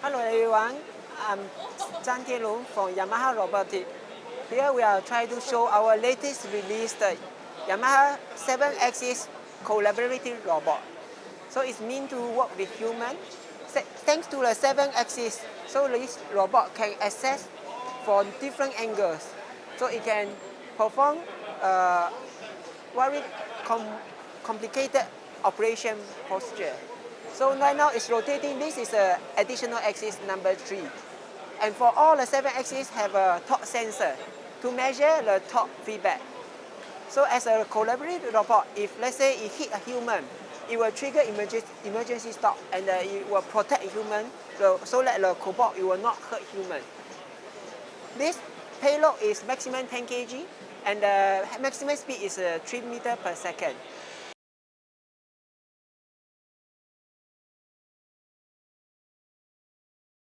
Hello everyone, I'm Zhang Tianlu from Yamaha Robotics. Here we are trying to show our latest release, the Yamaha 7-axis collaborative robot. So it's meant to work with human. Thanks to the 7-axis, so this robot can access from different angles. So it can perform very complicated operation posture. So right now it's rotating. This is additional axis number 3. And for all the 7 axes have a torque sensor to measure the torque feedback. So as a collaborative robot, if let's say it hit a human, it will trigger emergency stop and it will protect human so that the cobot it will not hurt human. This payload is maximum 10 kg and the maximum speed is 3 meters per second.